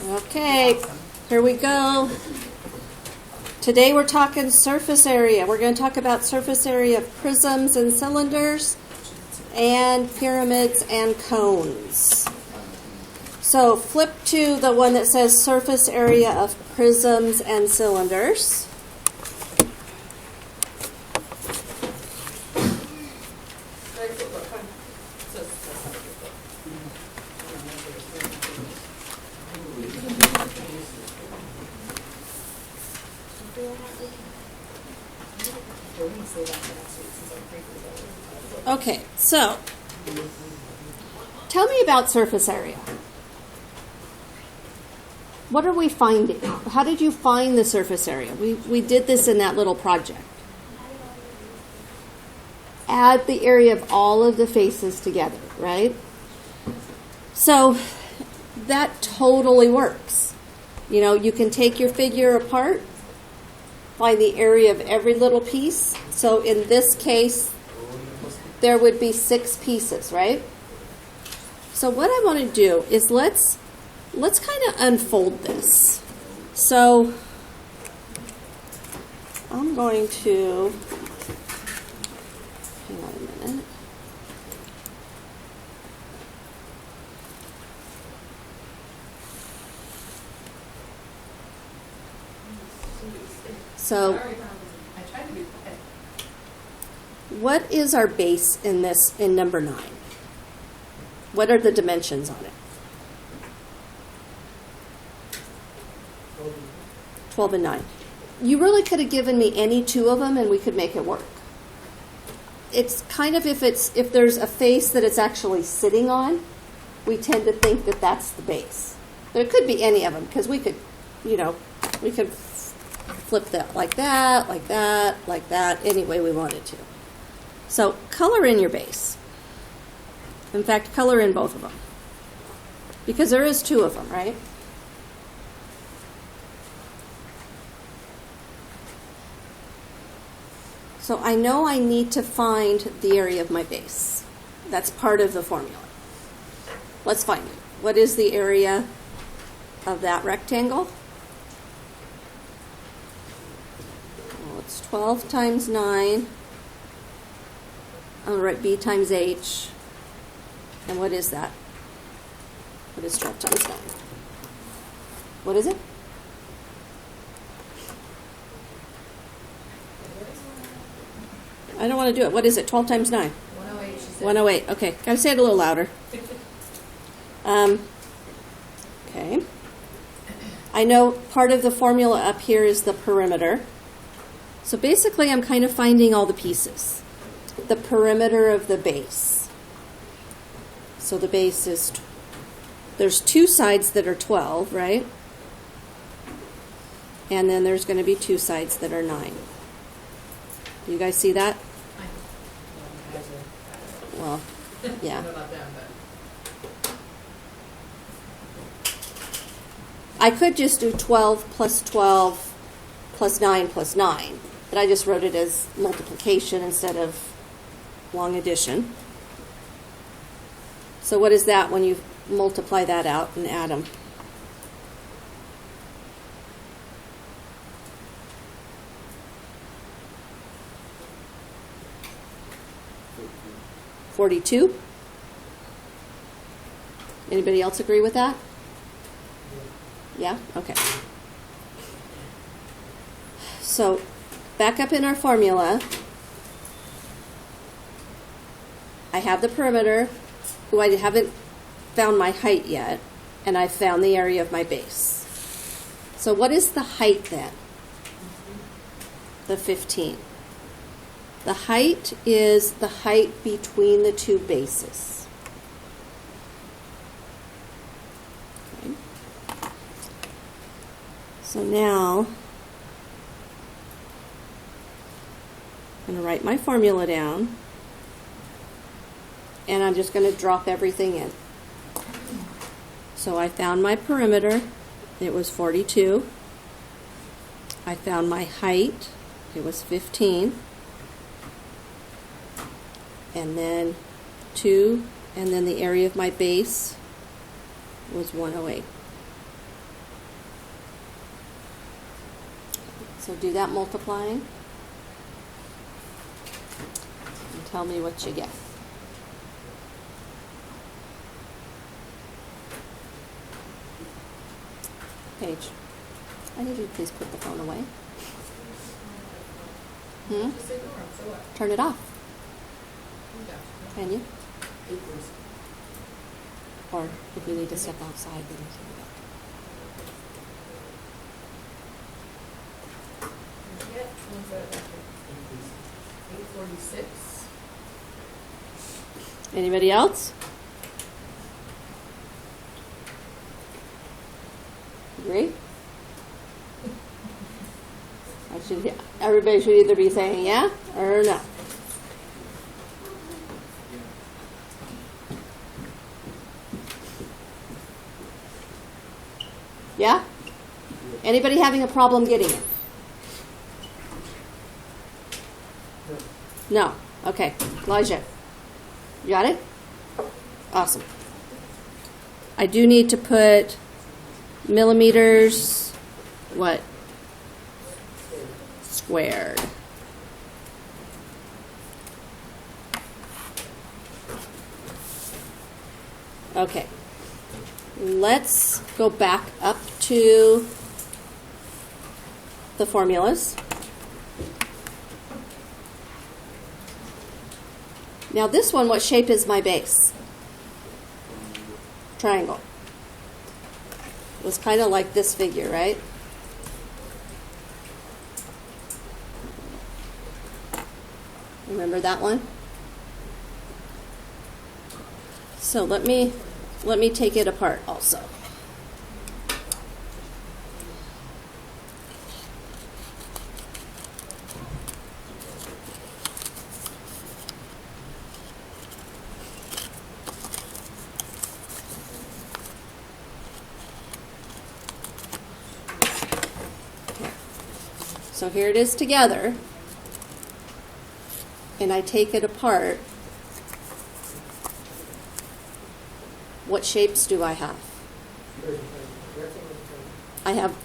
Okay, here we go. Today we're talking surface area. We're going to talk about surface area of prisms and cylinders and pyramids and cones. So flip to the one that says surface area of prisms and cylinders. Okay, so tell me about surface area. What are we finding? How did you find the surface area? We did this in that little project. Add the area of all of the faces together, right? So that totally works. You know, you can take your figure apart, find the area of every little piece. So in this case, there would be 6 pieces, right? So what I want to do is let's kind of unfold this. So I'm going to, hang on a minute. So what is our base in this, in number 9? What are the dimensions on it? 12 and 9. You really could have given me any 2 of them and we could make it work. It's kind of if there's a face that it's actually sitting on, we tend to think that that's the base. But it could be any of them because we could, we could flip that like that, like that, like that, any way we wanted to. So color in your base. In fact, color in both of them. Because there is 2 of them, right? So I know I need to find the area of my base. That's part of the formula. Let's find it. What is the area of that rectangle? Well, it's 12 times 9. I'll write B times H. And what is that? What is 12 times 9? What is it? I don't want to do it. What is it? 12 times 9? 108. 108. Okay. Got to say it a little louder. Okay. I know part of the formula up here is the perimeter. So basically I'm kind of finding all the pieces. The perimeter of the base. So the base is, there's 2 sides that are 12, right? And then there's going to be 2 sides that are 9. Do you guys see that? Well, yeah. I don't know about them, but I could just do 12 plus 12 plus 9 plus 9, but I just wrote it as multiplication instead of long addition. So what is that when you multiply that out and add them? $42. Anybody else agree with that? Yeah? Okay. So back up in our formula. I have the perimeter. Ooh, I haven't found my height yet. And I found the area of my base. So what is the height then? The 15. The height is the height between the 2 bases. Okay. So now I'm going to write my formula down. And I'm just going to drop everything in. So I found my perimeter. It was 42. I found my height. It was 15. And then 2, and then the area of my base was 108. So do that multiplying. And tell me what you get. Paige, I need you to please put the phone away. Just ignore them, so what? Turn it off. Yeah. Can you? Or if you need to step outside, then you can do that. Yeah, one's at 846. Anybody else? Agree? Everybody should either be saying yeah or no. Yeah? Anybody having a problem getting it? No. Okay. Elijah, you got it? Awesome. I do need to put millimeters, what? Squared. Okay. Let's go back up to the formulas. Now this one, what shape is my base? Triangle. It was kind of like this figure, right? Remember that one? So let me take it apart also. So here it is together, and I take it apart. What shapes do I have? I have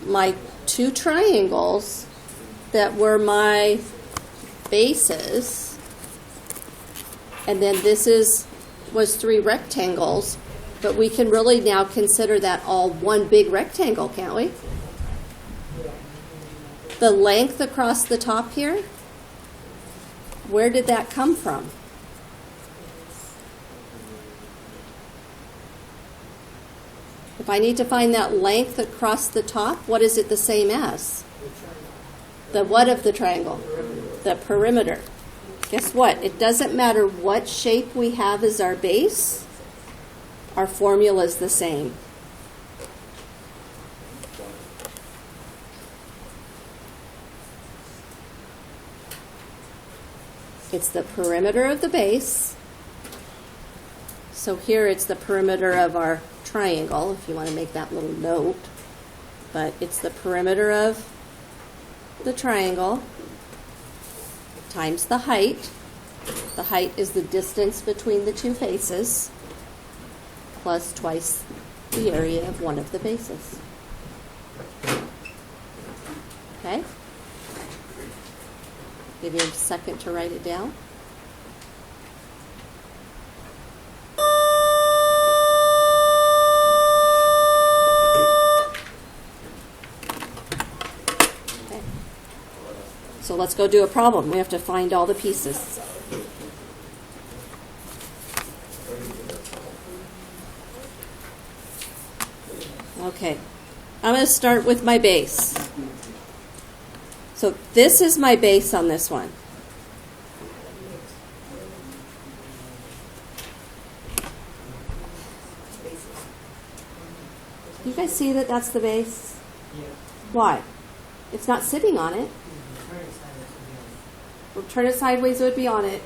my two triangles that were my bases, and then this was three rectangles, but we can really now consider that all one big rectangle, can't we? The length across the top here, where did that come from? If I need to find that length across the top, what is it the same as? The what of the triangle? The perimeter. Guess what? It doesn't matter what shape we have as our base, our formula is the same. It's the perimeter of the base. So here it's the perimeter of our triangle, if you want to make that little note. But it's the perimeter of the triangle times the height. The height is the distance between the two faces plus twice the area of one of the bases. Okay? Give you a second to write it down. Okay. So let's go do a problem. We have to find all the pieces. Okay. I'm going to start with my base. So this is my base on this one. You guys see that that's the base? Yeah. Why? It's not sitting on it. We'll turn it sideways, it would be on it.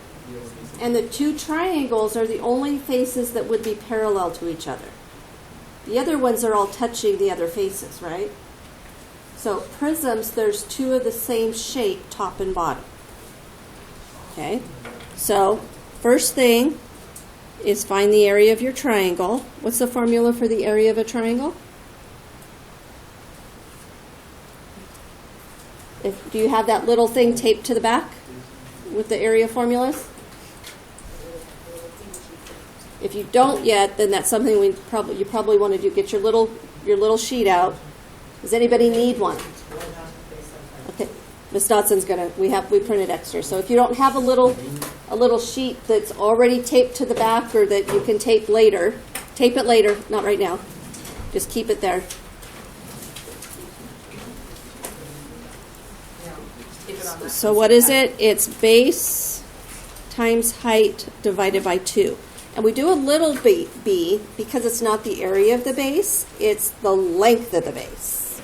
And the two triangles are the only faces that would be parallel to each other. The other ones are all touching the other faces, right? So prisms, there's two of the same shape, top and bottom. Okay? So first thing is find the area of your triangle. What's the formula for the area of a triangle? Do you have that little thing taped to the back with the area formulas? If you don't yet, then that's something you probably want to do. Get your little sheet out. Does anybody need one? Okay, Miss Dotson's we printed extra. So if you don't have a little sheet that's already taped to the back or that you can tape it later, not right now. Just keep it there. So what is it? It's base times height divided by 2. And we do a little b because it's not the area of the base, it's the length of the base.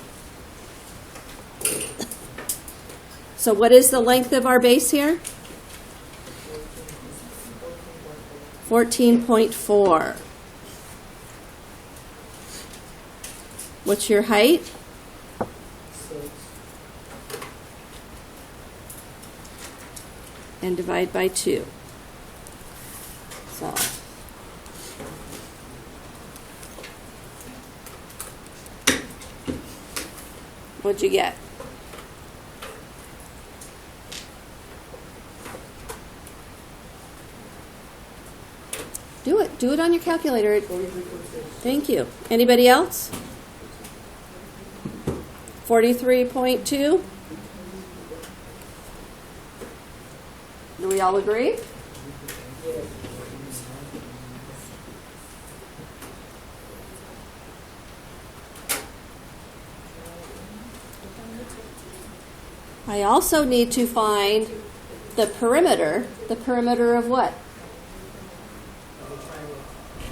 So what is the length of our base here? 14.4. What's your height? 6. And divide by 2. So what'd you get? Do it on your calculator. 43.6. Thank you. Anybody else? 43.2. Do we all agree? I also need to find the perimeter. The perimeter of what?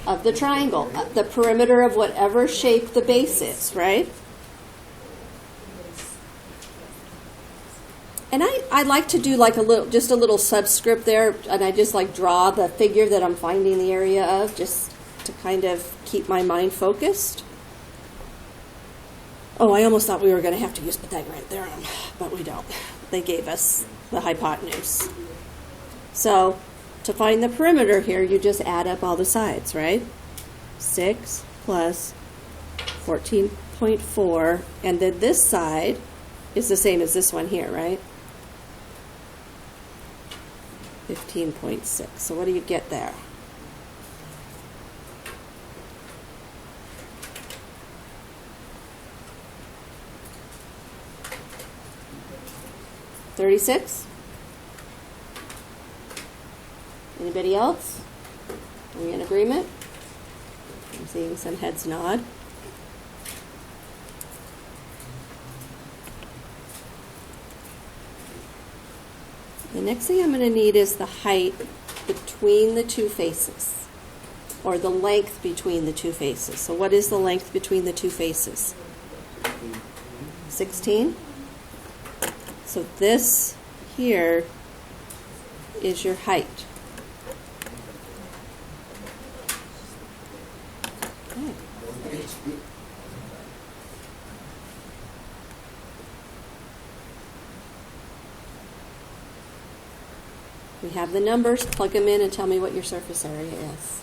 Of the triangle. The perimeter of whatever shape the base is, right? And I like to do like just a little subscript there, and I just like draw the figure that I'm finding the area of, just to kind of keep my mind focused. Oh, I almost thought we were going to have to use Pythagorean theorem, but we don't. They gave us the hypotenuse. So to find the perimeter here, you just add up all the sides, right? 6 plus 14.4, and then this side is the same as this one here, right? 15.6. So what do you get there? $36? Anybody else? Are we in agreement? I'm seeing some heads nod. The next thing I'm going to need is the height between the two faces, or the length between the two faces. So what is the length between the two faces? 16? So this here is your height. Okay. We have the numbers, plug them in and tell me what your surface area is.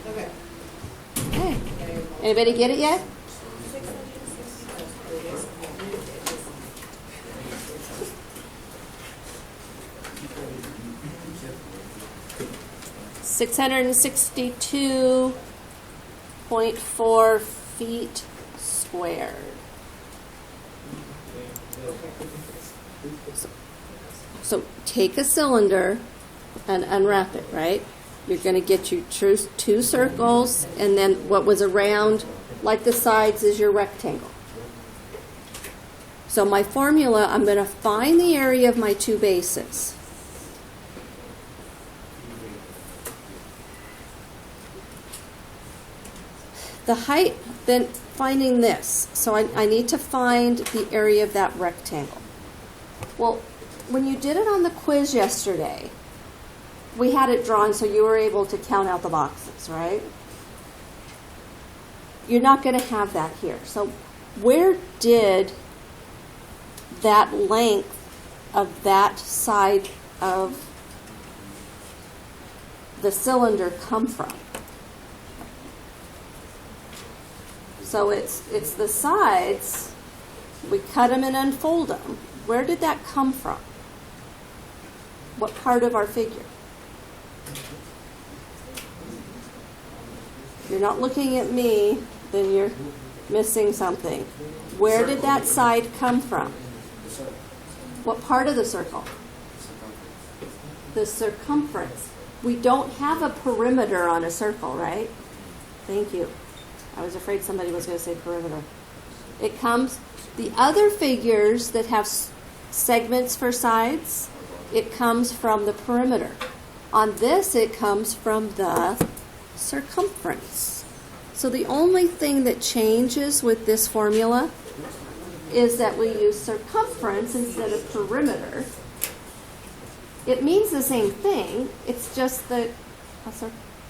Okay. Okay. Anybody get it yet? $662.4 feet squared. So take a cylinder and unwrap it, right? You're going to get you two circles, and then what was around, like the sides, is your rectangle. So my formula, I'm going to find the area of my two bases. The height, then finding this. So I need to find the area of that rectangle. Well, when you did it on the quiz yesterday, we had it drawn so you were able to count out the boxes, right? You're not going to have that here. So where did that length of that side of the cylinder come from? So it's the sides. We cut them and unfold them. Where did that come from? What part of our figure? You're not looking at me, then you're missing something. Where did that side come from? What part of the circle? The circumference. We don't have a perimeter on a circle, right? Thank you. I was afraid somebody was going to say perimeter. It comes, the other figures that have segments for sides, it comes from the perimeter. On this, it comes from the circumference. So the only thing that changes with this formula is that we use circumference instead of perimeter. It means the same thing. It's just that a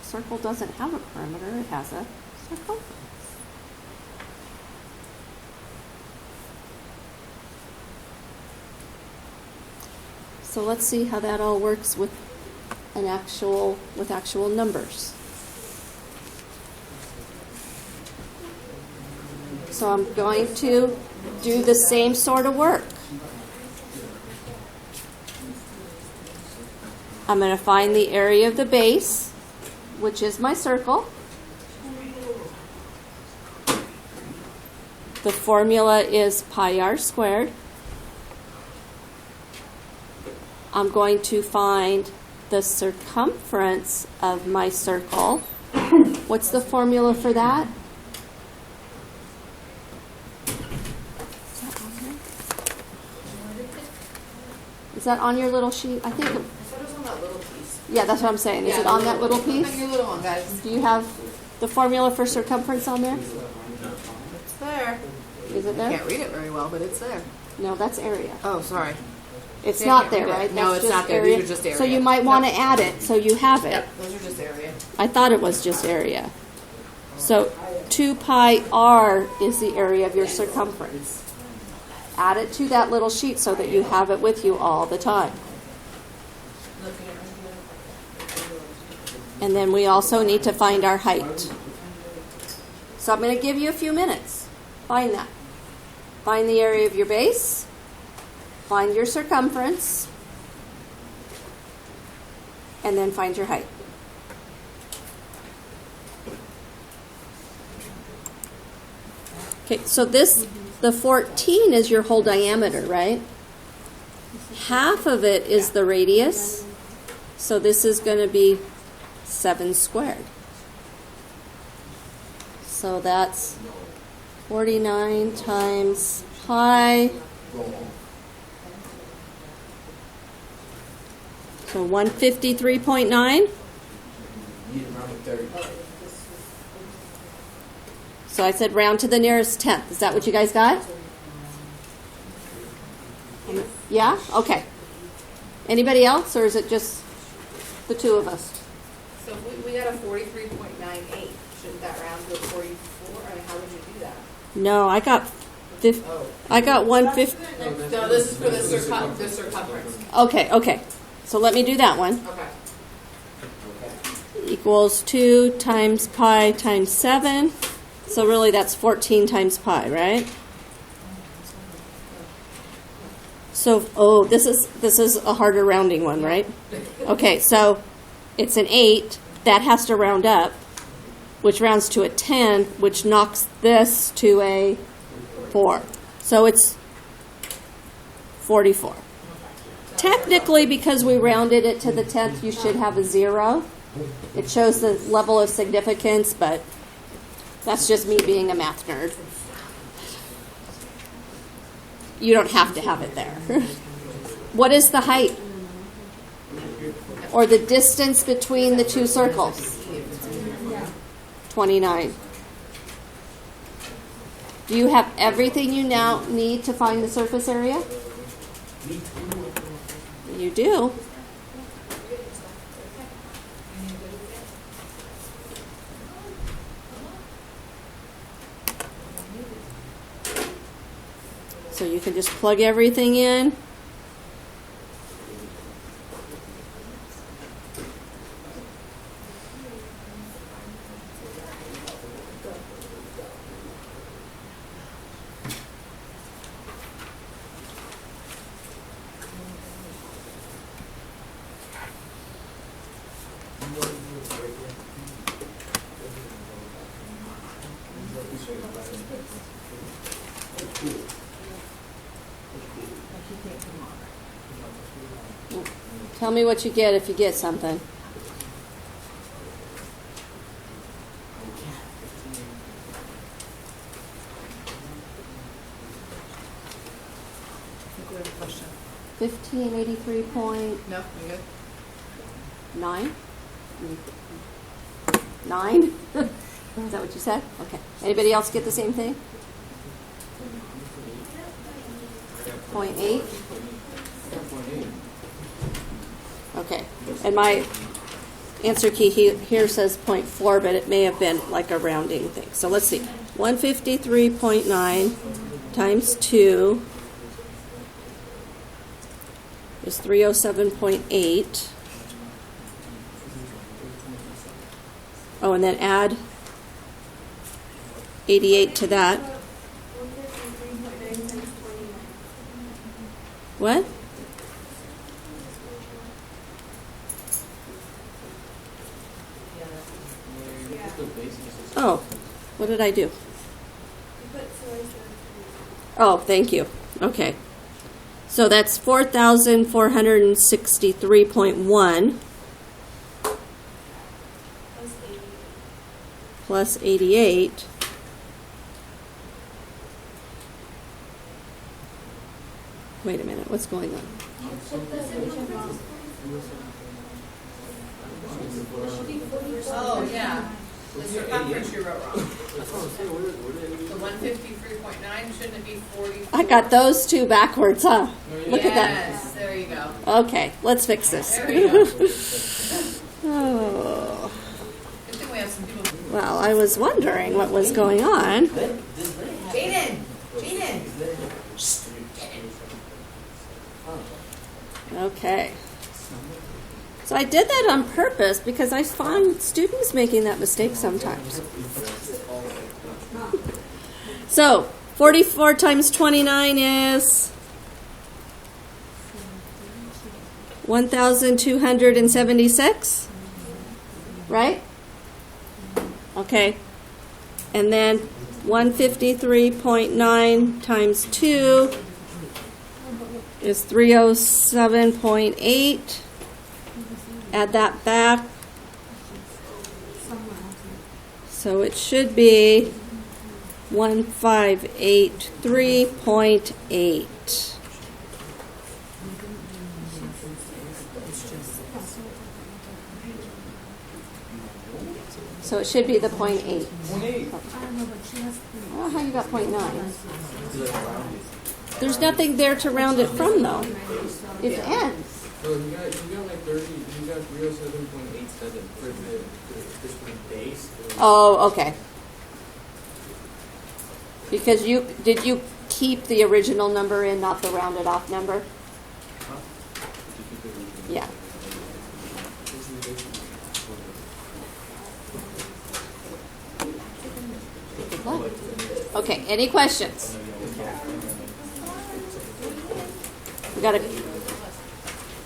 circle doesn't have a perimeter. It has a circumference. So let's see how that all works with actual numbers. So I'm going to do the same sort of work. I'm going to find the area of the base, which is my circle. The formula is pi r squared. I'm going to find the circumference of my circle. What's the formula for that? Is that on your little sheet? I think. I thought it was on that little piece. Yeah, that's what I'm saying. Is Yeah, it on that little piece? On your little one, guys. Do you have the formula for circumference on there? It's there. Is it I there? can't read it very well, but it's there. No, that's area. Oh, sorry. It's Yeah, I not can't there, read it. right? No, That's it's just not there. These are just area. So you might want to add it so you have it. Yep, those are just area. I thought it was just area. So 2 pi r is the area of your circumference. Add it to that little sheet so that you have it with you all the time. And then we also need to find our height. So I'm going to give you a few minutes. Find that. Find the area of your base. Find your circumference. And then find your height. Okay, so the 14 is your whole diameter, right? Half of it is the radius. So this is going to be 7 squared. So that's 49 times pi. So 153.9. So I said round to the nearest tenth. Is that what you guys got? Yeah? Okay. Anybody else, or is it just the two of us? So if we got a 43.98. Shouldn't that round to a 44? I mean, how would you do that? No, I got I got 150. No, this is for the circumference. Okay. So let me do that one. Okay. Equals 2 times pi times 7. So really that's 14 times pi, right? So, this is a harder rounding one, right? Okay, so it's an 8. That has to round up, which rounds to a 10, which knocks this to a 4. So it's 44. technically, because we rounded it to the 10th, you should have a 0. It shows the level of significance, but that's just me being a math nerd. You don't have to have it there. What is the height? Or the distance between the two circles? 29. Do you have everything you now need to find the surface area? You do. So you can just plug everything in. Tell me what you get if you get something. We have a question. 1583.9? No, we good? 9? Is that what you said? Okay. Anybody else get the same thing? 0.8? Okay. And my answer key here says 0.4, but it may have been like a rounding thing. So let's see. 153.9 times 2 is 307.8. Oh, and then add 88 to that. What? Oh, what did I do? Oh, thank you. Okay. So that's 4,463.1 plus 88. Wait a minute, what's going on? Oh, yeah. The circumference you wrote wrong. The 153.9, shouldn't it be 40? I got those two backwards, huh? Look at that. Yes, there you go. Okay, let's fix this. There we go. Oh. Good thing we have some people. Well, I was wondering what was going on. Jaden! Jaden! Okay. So I did that on purpose because I find students making that mistake sometimes. So 44 times 29 is 1,276, right? Okay. And then 153.9 times 2 is 307.8. Add that back. So it should be 1583.8. So it should be the 0.8. Oh, how you got 0.9? There's nothing there to round it from, though. It ends. No, you got like 30, you got 307.87 for the base. Oh, okay. Because did you keep the original number in, not the rounded off number? Yeah. Good luck. Okay, any questions?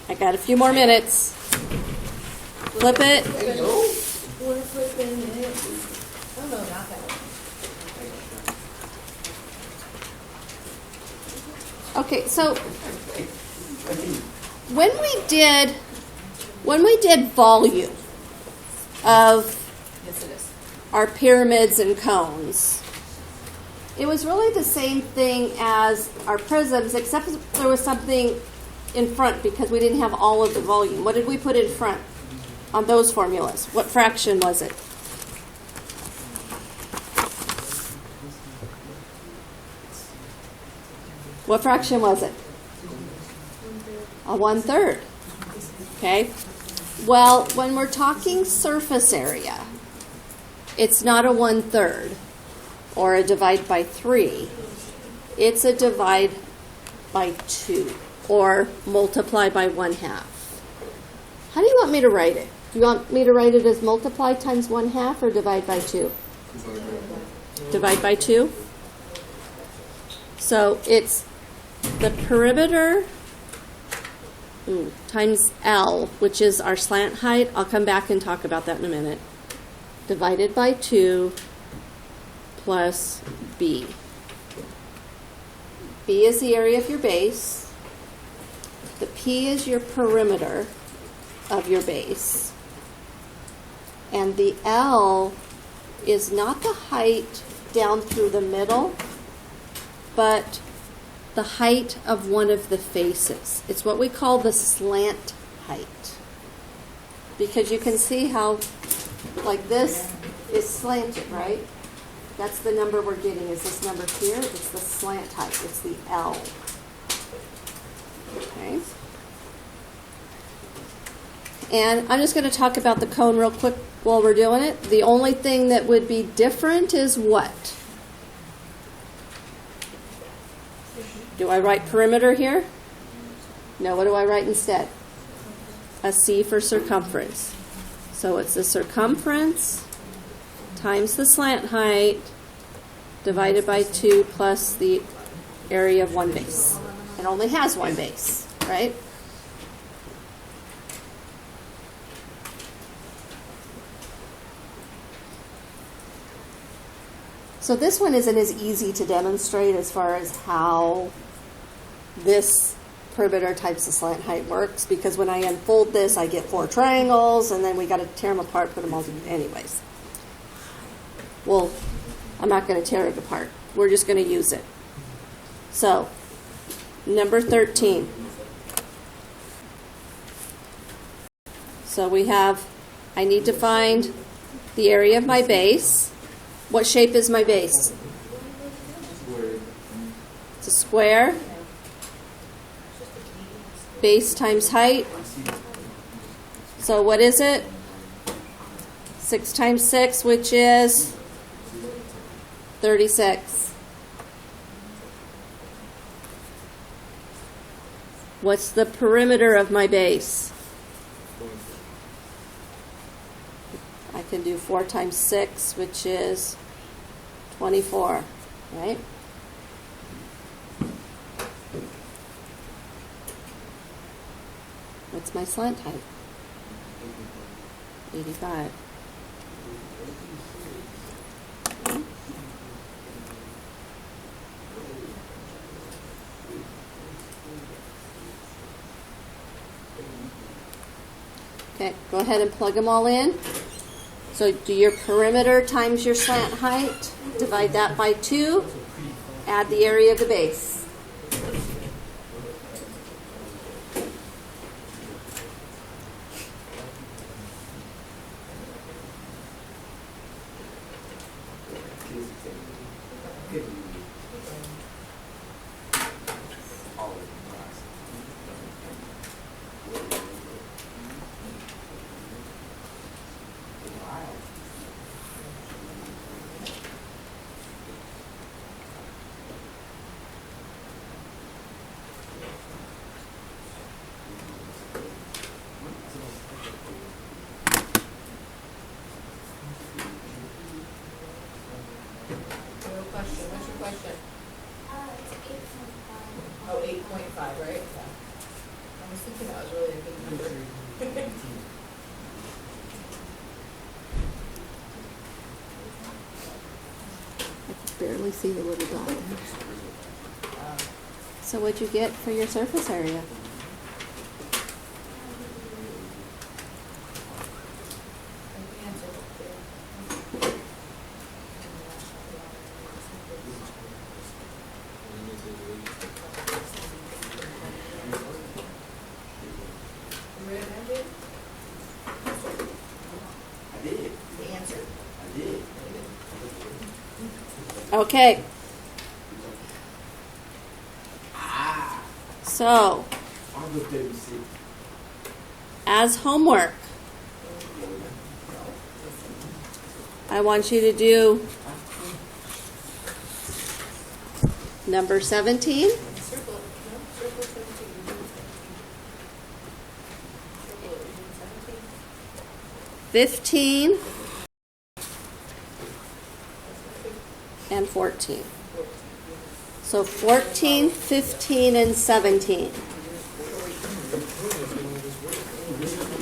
I got a few more minutes. Flip it. Oh, no, not that one. Okay, so when we did volume of Yes, it is. our pyramids and cones, it was really the same thing as our prisms, except there was something in front because we didn't have all of the volume. What did we put in front on those formulas? What fraction was it? What fraction was it? A 1/3. Okay. Well, when we're talking surface area, it's not a 1/3 or a divide by 3. It's a divide by 2 or multiply by 1/2. How do you want me to write it? Do you want me to write it as multiply times 1/2 or divide by 2? Divide by 2. So it's the perimeter times L, which is our slant height. I'll come back and talk about that in a minute. Divided by 2 plus B. B is the area of your base. The P is your perimeter of your base. And the L is not the height down through the middle, but the height of one of the faces. It's what we call the slant height. Because you can see how, like this is slanted, right? That's the number we're getting, is this number here. It's the slant height. It's the L. Okay. And I'm just going to talk about the cone real quick while we're doing it. The only thing that would be different is what? Do I write perimeter here? No, what do I write instead? A C for circumference. So it's the circumference times the slant height divided by 2 plus the area of one base. It only has one base, right? So this one isn't as easy to demonstrate as far as how this perimeter times the slant height works, because when I unfold this, I get 4 triangles, and then we got to tear them apart, put them all together. Anyways. Well, I'm not going to tear it apart. We're just going to use it. So, number 13. So we have, I need to find the area of my base. What shape is my base? It's a square. Base times height. So what is it? 6 times 6, which is 36. What's the perimeter of my base? I can do 4 times 6, which is 24, right? What's my slant height? 85. Okay, go ahead and plug them all in. So do your perimeter times your slant height, divide that by 2, add the area of the base. What's your question? It's 8.5. Oh, 8.5, right? Yeah. I was thinking that was really a good number. I can barely see the little dot there. So what'd you get for your surface area? Okay. So, as homework, I want you to do number 17, Circle it, no, circle 17. Circle it, 17. 15, and 14. So 14, 15, and 17.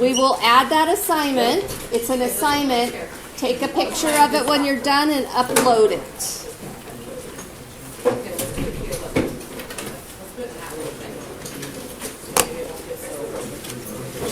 We will add that assignment. It's an assignment. Take a picture of it when you're done and upload it. Okay, let's put it here, look. Let's put it in that little thing. Maybe it won't get so.